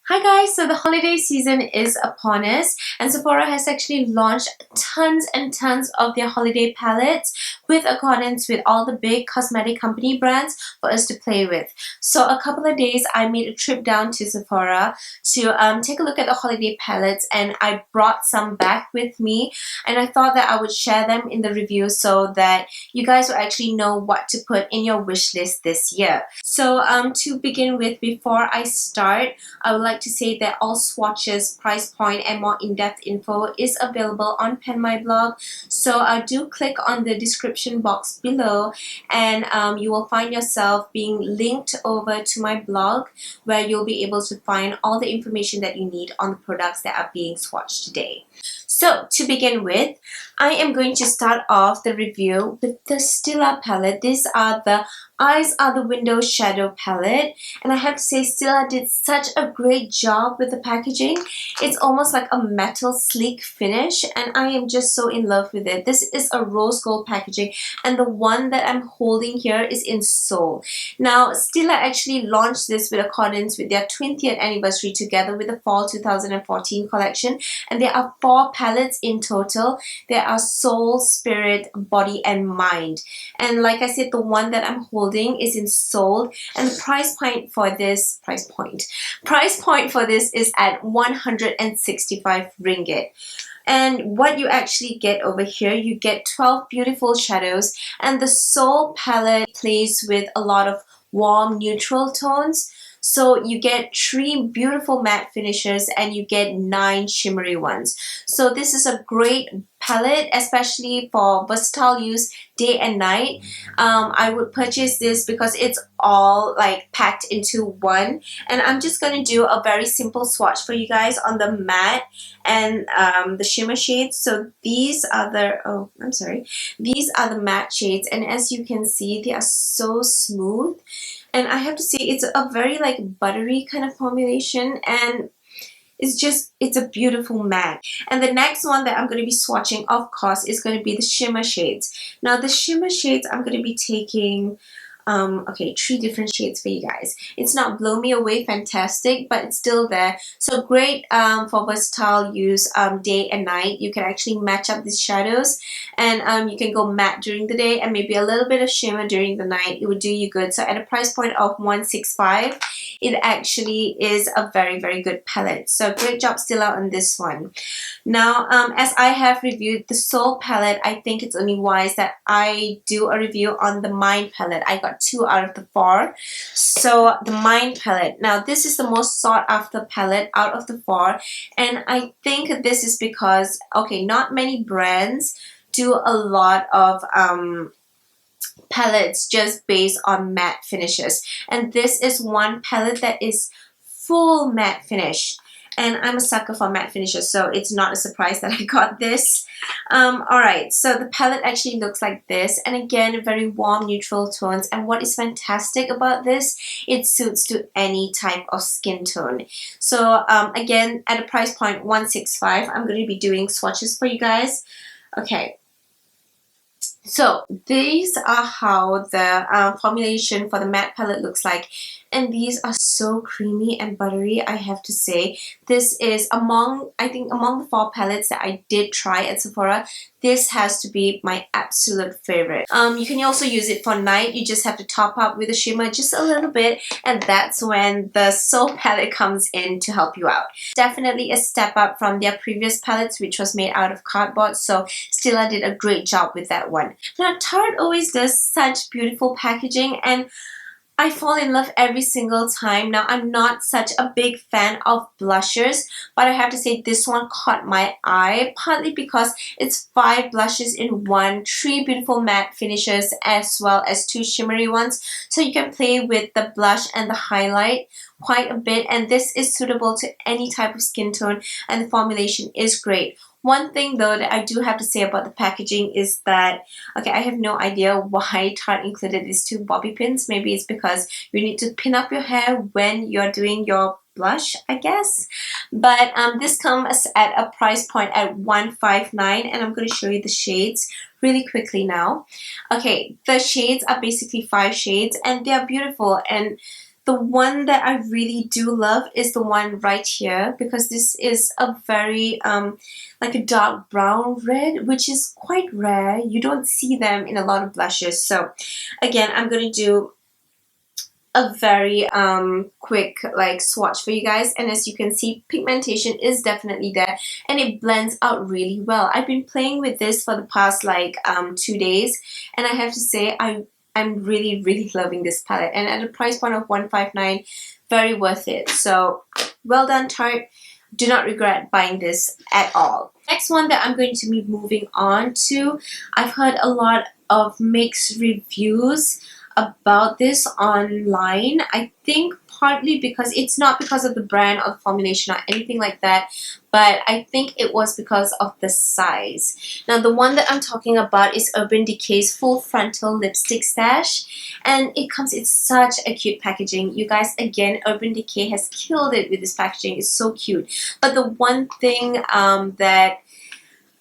Hi guys, so the holiday season is upon us and Sephora has actually launched tons and tons of their holiday palettes with accordance with all the big cosmetic company brands for us to play with. So a couple of days I made a trip down to Sephora to take a look at the holiday palettes, and I brought some back with me, and I thought that I would share them in the review so that you guys will actually know what to put in your wish list this year. So to begin with, before I start, I would like to say that all swatches, price point, and more in-depth info is available on Pen My Blog. So do click on the description box below, and you will find yourself being linked over to my blog, where you'll be able to find all the information that you need on the products that are being swatched today. So to begin with, I am going to start off the review with the Stila palette. These are the Eyes Are the Window Shadow palette, and I have to say Stila did such a great job with the packaging. It's almost like a metal sleek finish, and I am just so in love with it. This is a rose gold packaging, and the one that I'm holding here is in Seoul. Now Stila actually launched this with accordance with their 20th anniversary together with the fall 2014 collection, and there are 4 palettes in total. There are Soul, Spirit, Body, and Mind. And like I said, the one that I'm holding is in Seoul, and the price point for this is at 165 ringgit. And what you actually get over here, you get 12 beautiful shadows, and the Soul palette plays with a lot of warm neutral tones. So you get 3 beautiful matte finishes and you get 9 shimmery ones. So this is a great palette, especially for versatile use day and night. I would purchase this because it's all like packed into one. And I'm just going to do a very simple swatch for you guys on the matte and the shimmer shades. So these are these are the matte shades, and as you can see, they are so smooth. And I have to say, it's a very like buttery kind of formulation, and it's a beautiful matte. And the next one that I'm going to be swatching, of course, is going to be the shimmer shades. Now the shimmer shades, I'm going to be taking 3 different shades for you guys. It's not blow me away fantastic, but it's still there. So great for versatile use day and night. You can actually match up these shadows, and you can go matte during the day and maybe a little bit of shimmer during the night. It would do you good. So at a price point of 165, it actually is a very, very good palette. So great job Stila on this one. Now as I have reviewed the Soul palette, I think it's only wise that I do a review on the Mind palette. I got 2 out of the 4. So the Mind palette, now this is the most sought after palette out of the 4, and I think this is because, okay, not many brands do a lot of palettes just based on matte finishes, and this is one palette that is full matte finish, and I'm a sucker for matte finishes, so it's not a surprise that I got this. Alright, so the palette actually looks like this, and again, very warm neutral tones, and what is fantastic about this, it suits to any type of skin tone. So again, at a price point 165, I'm going to be doing swatches for you guys. Okay. So these are how the formulation for the matte palette looks like, and these are so creamy and buttery, I have to say. This is among the 4 palettes that I did try at Sephora, this has to be my absolute favorite. You can also use it for night. You just have to top up with a shimmer just a little bit, and that's when the Soul palette comes in to help you out. Definitely a step up from their previous palettes, which was made out of cardboard, so Stila did a great job with that one. Now Tarte always does such beautiful packaging, and I fall in love every single time. Now I'm not such a big fan of blushers, but I have to say this one caught my eye, partly because it's 5 blushes in one, 3 beautiful matte finishes as well as 2 shimmery ones, so you can play with the blush and the highlight quite a bit, and this is suitable to any type of skin tone, and the formulation is great. One thing though that I do have to say about the packaging is that, okay, I have no idea why Tarte included these 2 bobby pins. Maybe it's because you need to pin up your hair when you're doing your blush, I guess. But this comes at a price point at 159, and I'm going to show you the shades really quickly now. Okay, the shades are basically 5 shades, and they are beautiful, and The one that I really do love is the one right here, because this is a very like a dark brown red, which is quite rare. You don't see them in a lot of blushes. So again, I'm going to do a very quick like swatch for you guys, and as you can see, pigmentation is definitely there and it blends out really well. I've been playing with this for the past like 2 days, and I have to say I'm really loving this palette, and at a price point of $159, very worth it. So well done, Tarte. Do not regret buying this at all. Next one that I'm going to be moving on to, I've heard a lot of mixed reviews about this online. I think partly because it's not because of the brand or the formulation or anything like that, but I think it was because of the size. Now the one that I'm talking about is Urban Decay's Full Frontal Lipstick Stash, and it comes in such a cute packaging. You guys, again, Urban Decay has killed it with this packaging. It's so cute. But the one thing that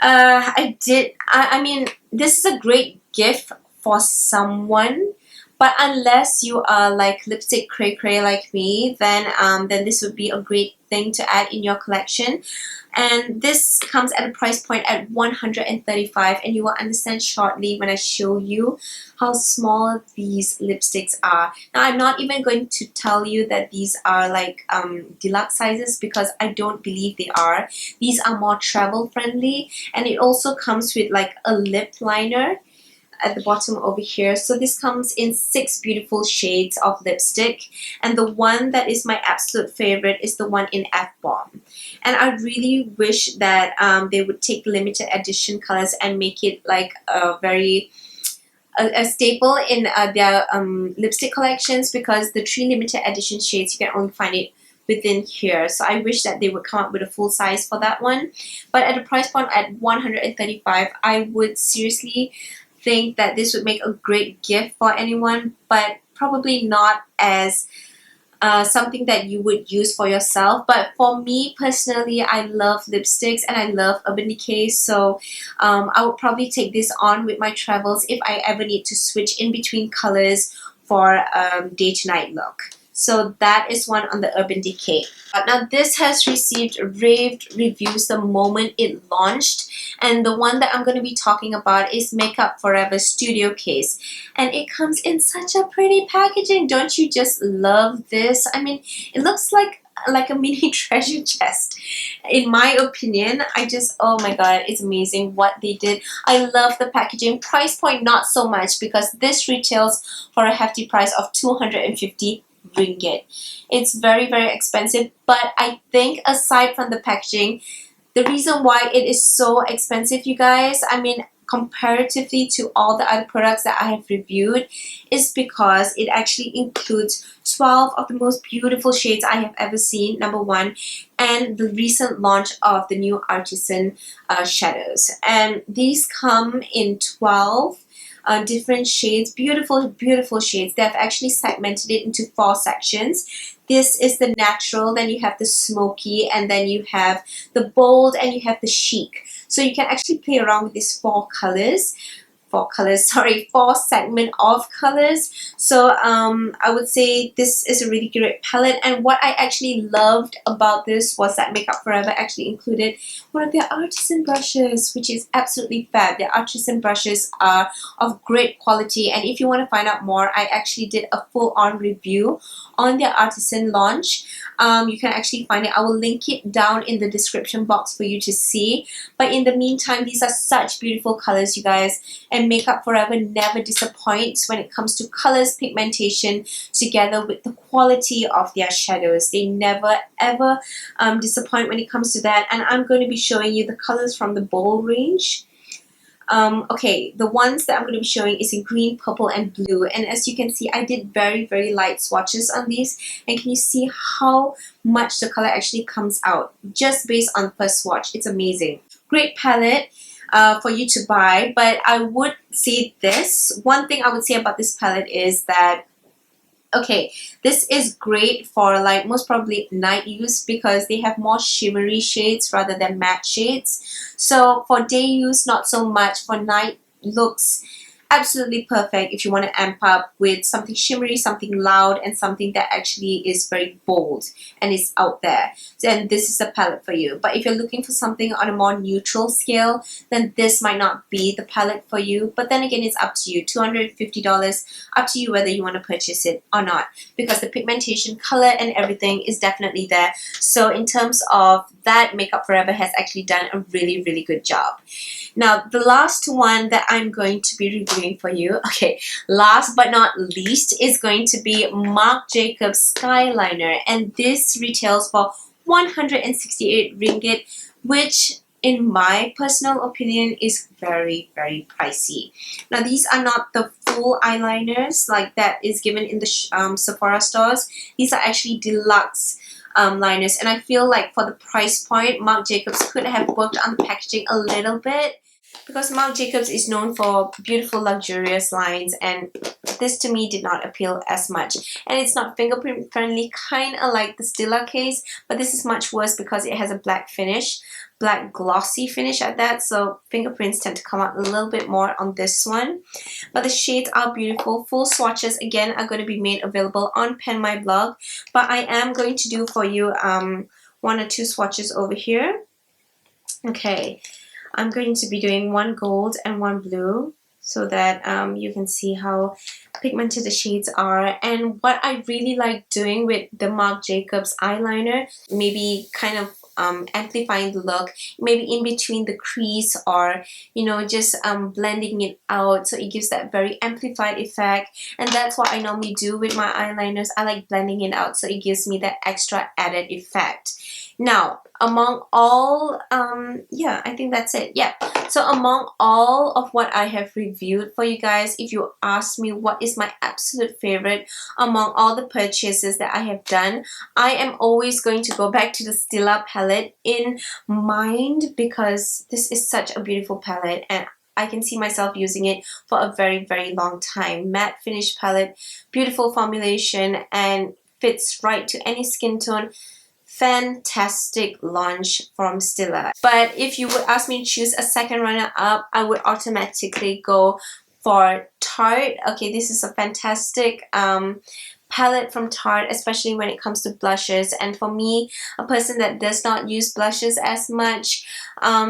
I mean, this is a great gift for someone. But unless you are like lipstick cray-cray like me, then this would be a great thing to add in your collection. And this comes at a price point at $135, and you will understand shortly when I show you how small these lipsticks are. Now, I'm not even going to tell you that these are like deluxe sizes, because I don't believe they are. These are more travel friendly, and it also comes with like a lip liner at the bottom over here. So this comes in 6 beautiful shades of lipstick, and the one that is my absolute favorite is the one in F-Bomb. And I really wish that they would take limited edition colors and make it like a very a staple in their lipstick collections, because the 3 limited edition shades, you can only find it within here. So I wish that they would come up with a full size for that one. But at a price point at $135, I would seriously think that this would make a great gift for anyone, but probably not as something that you would use for yourself. But for me personally, I love lipsticks and I love Urban Decay, so I would probably take this on with my travels if I ever need to switch in between colors for day to night look. So that is one on the Urban Decay. Now this has received raved reviews the moment it launched, and the one that I'm going to be talking about is Makeup Forever Studio Case, and it comes in such a pretty packaging. Don't you just love this? I mean, it looks like a mini treasure chest. In my opinion, oh my god, it's amazing what they did. I love the packaging. Price point not so much, because this retails for a hefty price of 250 ringgit. It's very expensive, but I think aside from the packaging, the reason why it is so expensive, you guys, I mean comparatively to all the other products that I have reviewed, is because it actually includes 12 of the most beautiful shades I have ever seen, number one, and the recent launch of the new Artisan shadows. And these come in 12 different shades, beautiful shades. They have actually segmented it into 4 sections. This is the natural, then you have the smoky, and then you have the bold, and you have the chic. So you can actually play around with these 4 segment of colors. So I would say this is a really great palette, and what I actually loved about this was that Makeup Forever actually included one of their artisan brushes, which is absolutely fab. Their artisan brushes are of great quality, and if you want to find out more, I actually did a full-on review on their artisan launch. You can actually find it. I will link it down in the description box for you to see. But in the meantime, these are such beautiful colors, you guys, and Makeup Forever never disappoints when it comes to colors, pigmentation, together with the quality of their shadows. They never ever disappoint when it comes to that. And I'm going to be showing you the colors from the bold range. Okay, the ones that I'm going to be showing is in green, purple, and blue. And as you can see, I did very light swatches on these. And can you see how much the color actually comes out just based on the first swatch? It's amazing. Great palette for you to buy. But I would say this. One thing I would say about this palette is that, okay, this is great for like most probably night use, because they have more shimmery shades rather than matte shades. So for day use, not so much. For night looks absolutely perfect if you want to amp up with something shimmery, something loud, and something that actually is very bold and is out there. Then this is the palette for you. But if you're looking for something on a more neutral scale, then this might not be the palette for you. But then again, it's up to you. $250, up to you whether you want to purchase it or not, because the pigmentation, color, and everything is definitely there. So in terms of that, Makeup Forever has actually done a really, really good job. Now, the last one that I'm going to be reviewing for you, okay, last but not least, is going to be Marc Jacobs Skyliner, and this retails for 168 ringgit, which in my personal opinion is very, very pricey. Now, these are not the full eyeliners like that is given in the Sephora stores. These are actually deluxe liners, and I feel like for the price point, Marc Jacobs could have worked on the packaging a little bit, because Marc Jacobs is known for beautiful luxurious lines, and this to me did not appeal as much. And it's not fingerprint friendly, kind of like the Stila case, but this is much worse because it has a black finish, black glossy finish at that, so fingerprints tend to come out a little bit more on this one. But the shades are beautiful. Full swatches again are going to be made available on Pen My Blog, but I am going to do for you one or two swatches over here. Okay, I'm going to be doing one gold and one blue so that you can see how pigmented the shades are. And what I really like doing with the Marc Jacobs eyeliner, maybe kind of amplifying the look, maybe in between the crease, or you know, just blending it out so it gives that very amplified effect. And that's what I normally do with my eyeliners. I like blending it out so it gives me that extra added effect. Now, among all, yeah, I think that's it. Yeah, so among all of what I have reviewed for you guys, if you ask me what is my absolute favorite among all the purchases that I have done, I am always going to go back to the Stila palette in mind, because this is such a beautiful palette and I can see myself using it for a very, very long time. Matte finish palette, beautiful formulation, and fits right to any skin tone. Fantastic launch from Stila. But if you would ask me to choose a second runner-up, I would automatically go for Tarte. Okay, this is a fantastic palette from Tarte, especially when it comes to blushes. And for me, a person that does not use blushes as much,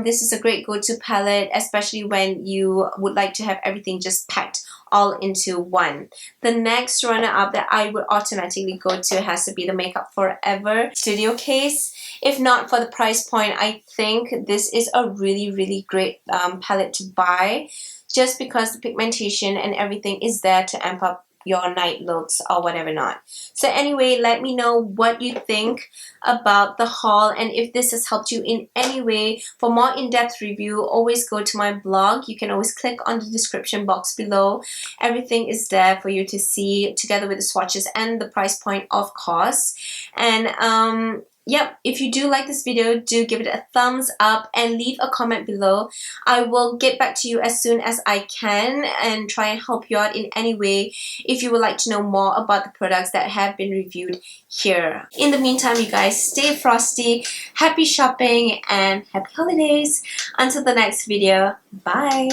this is a great go-to palette, especially when you would like to have everything just packed all into one. The next runner-up that I would automatically go to has to be the Makeup Forever Studio Case. If not for the price point, I think this is a really, really great palette to buy, just because the pigmentation and everything is there to amp up your night looks or whatever not. So anyway, let me know what you think about the haul, and if this has helped you in any way. For more in-depth review, always go to my blog. You can always click on the description box below. Everything is there for you to see, together with the swatches and the price point, of course. And yep, if you do like this video, do give it a thumbs up and leave a comment below. I will get back to you as soon as I can and try and help you out in any way if you would like to know more about the products that have been reviewed here. In the meantime, you guys, stay frosty, happy shopping, and happy holidays. Until the next video, bye!